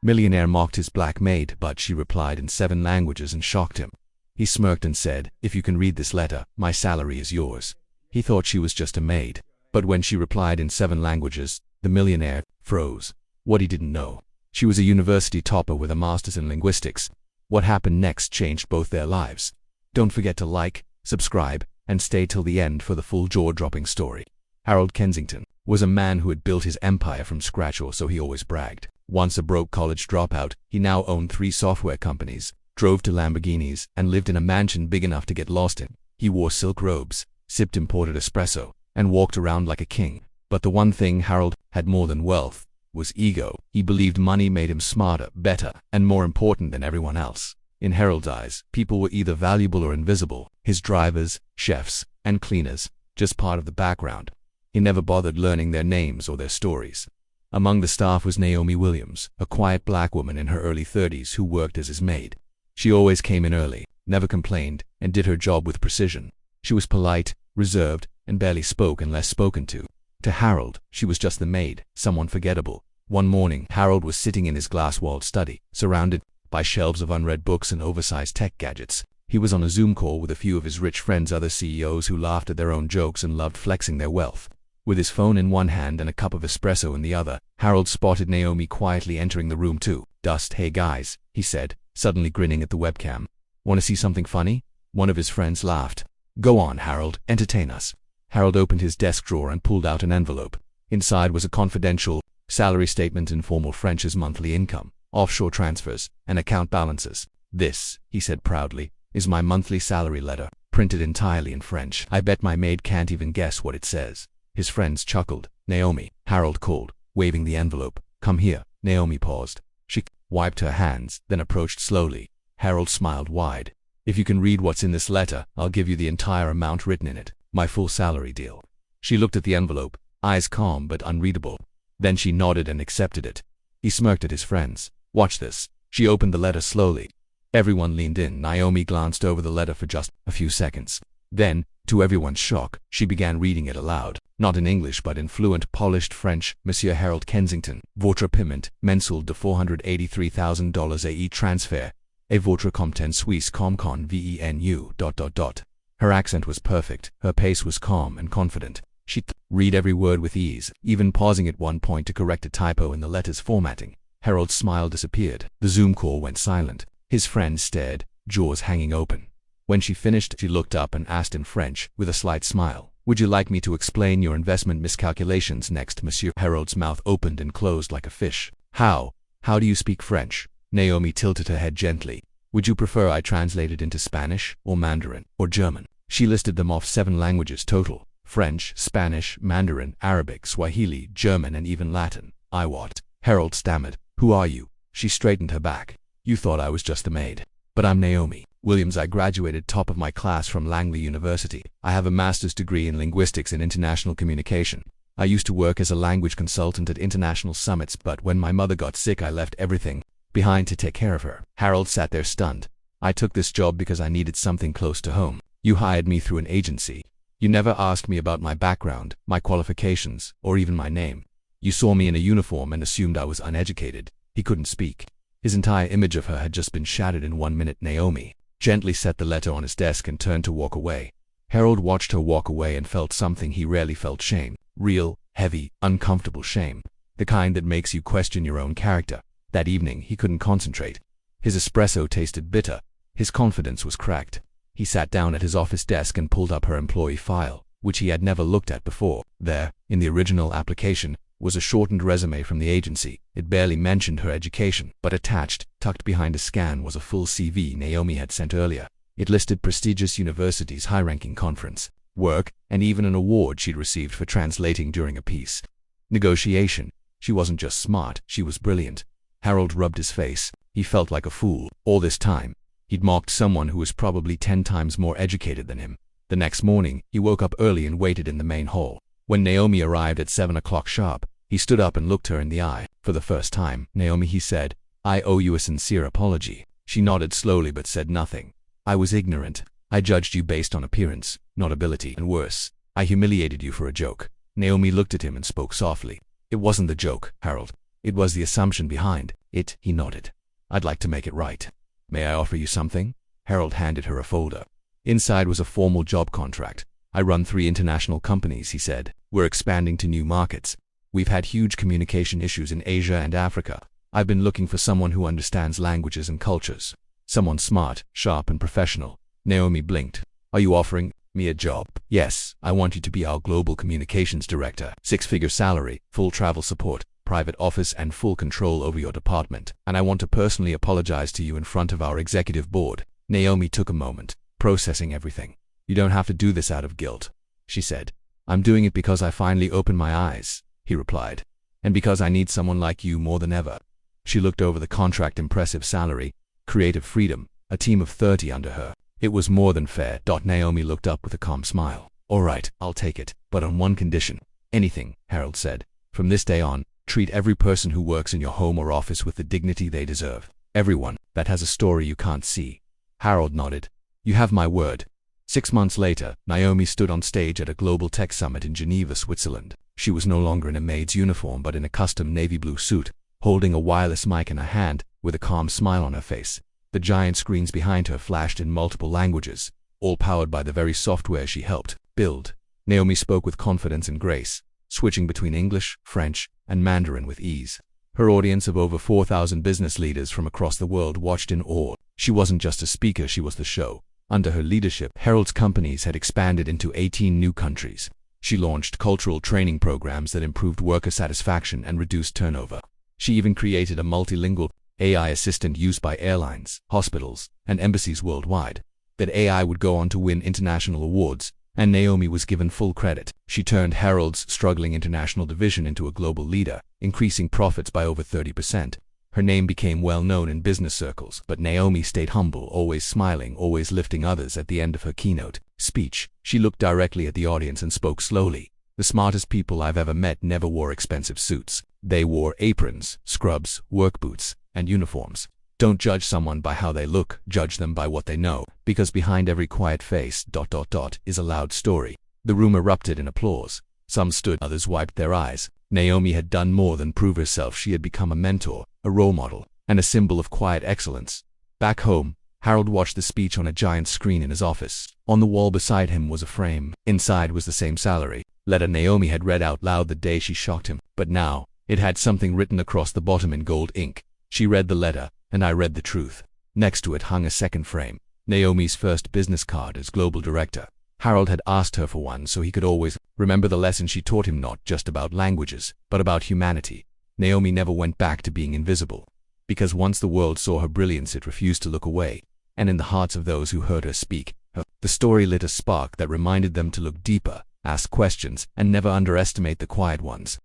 Millionaire mocked his black maid, but she replied in 7 languages and shocked him. He smirked and said, "If you can read this letter, my salary is yours." He thought she was just a maid. But when she replied in 7 languages, the millionaire froze. What he didn't know. She was a university topper with a master's in linguistics. What happened next changed both their lives. Don't forget to like, subscribe, and stay till the end for the full jaw-dropping story. Harold Kensington was a man who had built his empire from scratch, or so he always bragged. Once a broke college dropout, he now owned 3 software companies, drove to Lamborghinis, and lived in a mansion big enough to get lost in. He wore silk robes, sipped imported espresso, and walked around like a king. But the one thing Harold had more than wealth was ego. He believed money made him smarter, better, and more important than everyone else. In Harold's eyes, people were either valuable or invisible. His drivers, chefs, and cleaners, just part of the background. He never bothered learning their names or their stories. Among the staff was Naomi Williams, a quiet black woman in her early 30s who worked as his maid. She always came in early, never complained, and did her job with precision. She was polite, reserved, and barely spoke unless spoken to. To Harold, she was just the maid, someone forgettable. One morning, Harold was sitting in his glass-walled study, surrounded by shelves of unread books and oversized tech gadgets. He was on a Zoom call with a few of his rich friends, other CEOs who laughed at their own jokes and loved flexing their wealth. With his phone in one hand and a cup of espresso in the other, Harold spotted Naomi quietly entering the room too. "Hey guys," he said, suddenly grinning at the webcam. "Want to see something funny?" One of his friends laughed. "Go on, Harold, entertain us." Harold opened his desk drawer and pulled out an envelope. Inside was a confidential salary statement in formal French's monthly income, offshore transfers, and account balances. "This," he said proudly, "is my monthly salary letter, printed entirely in French. I bet my maid can't even guess what it says." His friends chuckled. "Naomi," Harold called, waving the envelope. "Come here." Naomi paused. She wiped her hands, then approached slowly. Harold smiled wide. "If you can read what's in this letter, I'll give you the entire amount written in it. My full salary deal." She looked at the envelope, eyes calm but unreadable. Then she nodded and accepted it. He smirked at his friends. "Watch this." She opened the letter slowly. Everyone leaned in. Naomi glanced over the letter for just a few seconds. Then, to everyone's shock, she began reading it aloud. Not in English but in fluent, polished French. "Monsieur Harold Kensington, votre paiement mensuel de $483,000 AE transfer, et votre compte suisse comcon venu ... Her accent was perfect. Her pace was calm and confident. She'd read every word with ease, even pausing at one point to correct a typo in the letter's formatting. Harold's smile disappeared. The Zoom call went silent. His friends stared, jaws hanging open. When she finished, she looked up and asked in French, with a slight smile, "Would you like me to explain your investment miscalculations next, monsieur?" Harold's mouth opened and closed like a fish. How do you speak French?" Naomi tilted her head gently. "Would you prefer I translated into Spanish, or Mandarin, or German?" She listed them off 7 languages total: French, Spanish, Mandarin, Arabic, Swahili, German, and even Latin. "I what?" Harold stammered. "Who are you?" She straightened her back. "You thought I was just a maid. But I'm Naomi Williams. I graduated top of my class from Langley University. I have a master's degree in linguistics and international communication. I used to work as a language consultant at international summits, but when my mother got sick, I left everything behind to take care of her." Harold sat there stunned. "I took this job because I needed something close to home. You hired me through an agency. You never asked me about my background, my qualifications, or even my name. You saw me in a uniform and assumed I was uneducated." He couldn't speak. His entire image of her had just been shattered in 1 minute. Naomi gently set the letter on his desk and turned to walk away. Harold watched her walk away and felt something he rarely felt: shame. Real, heavy, uncomfortable shame. The kind that makes you question your own character. That evening, he couldn't concentrate. His espresso tasted bitter. His confidence was cracked. He sat down at his office desk and pulled up her employee file, which he had never looked at before. There, in the original application, was a shortened resume from the agency. It barely mentioned her education, but attached, tucked behind a scan, was a full CV Naomi had sent earlier. It listed prestigious universities, high-ranking conference, work, and even an award she'd received for translating during a peace negotiation. She wasn't just smart, she was brilliant. Harold rubbed his face. He felt like a fool. All this time, he'd mocked someone who was probably 10 times more educated than him. The next morning, he woke up early and waited in the main hall. When Naomi arrived at 7 o'clock sharp, he stood up and looked her in the eye. "For the first time, Naomi," he said, "I owe you a sincere apology." She nodded slowly but said nothing. "I was ignorant. I judged you based on appearance, not ability, and worse, I humiliated you for a joke." Naomi looked at him and spoke softly. "It wasn't the joke, Harold. It was the assumption behind it. He nodded. I'd like to make it right. May I offer you something? Harold handed her a folder. Inside was a formal job contract. I run 3 international companies, he said. We're expanding to new markets. We've had huge communication issues in Asia and Africa. I've been looking for someone who understands languages and cultures. Someone smart, sharp, and professional. Naomi blinked. Are you offering me a job? Yes, I want you to be our global communications director. 6-figure salary, full travel support, private office, and full control over your department. And I want to personally apologize to you in front of our executive board. Naomi took a moment, processing everything. You don't have to do this out of guilt, she said. I'm doing it because I finally opened my eyes, he replied. And because I need someone like you more than ever. She looked over the contract. Impressive salary, creative freedom, a team of 30 under her. It was more than fair. Naomi looked up with a calm smile. All right, I'll take it, but on one condition. Anything, Harold said. From this day on, treat every person who works in your home or office with the dignity they deserve. Everyone that has a story you can't see. Harold nodded. You have my word. 6 months later, Naomi stood on stage at a global tech summit in Geneva, Switzerland. She was no longer in a maid's uniform but in a custom navy blue suit, holding a wireless mic in her hand, with a calm smile on her face. The giant screens behind her flashed in multiple languages, all powered by the very software she helped build. Naomi spoke with confidence and grace, switching between English, French, and Mandarin with ease. Her audience of over 4,000 business leaders from across the world watched in awe. She wasn't just a speaker, she was the show. Under her leadership, Harold's companies had expanded into 18 new countries. She launched cultural training programs that improved worker satisfaction and reduced turnover. She even created a multilingual AI assistant used by airlines, hospitals, and embassies worldwide. That AI would go on to win international awards, and Naomi was given full credit. She turned Harold's struggling international division into a global leader, increasing profits by over 30%. Her name became well known in business circles, but Naomi stayed humble, always smiling, always lifting others. At the end of her keynote speech, she looked directly at the audience and spoke slowly. The smartest people I've ever met never wore expensive suits. They wore aprons, scrubs, work boots, and uniforms. Don't judge someone by how they look, judge them by what they know, because behind every quiet face, is a loud story. The room erupted in applause. Some stood, others wiped their eyes. Naomi had done more than prove herself. She had become a mentor, a role model, and a symbol of quiet excellence. Back home, Harold watched the speech on a giant screen in his office. On the wall beside him was a frame. Inside was the same salary letter Naomi had read out loud the day she shocked him. But now, it had something written across the bottom in gold ink. She read the letter, and I read the truth. Next to it hung a second frame, Naomi's first business card as global director. Harold had asked her for one so he could always remember the lesson she taught him, not just about languages, but about humanity. Naomi never went back to being invisible. Because once the world saw her brilliance, it refused to look away. And in the hearts of those who heard her speak, the story lit a spark that reminded them to look deeper, ask questions, and never underestimate the quiet ones.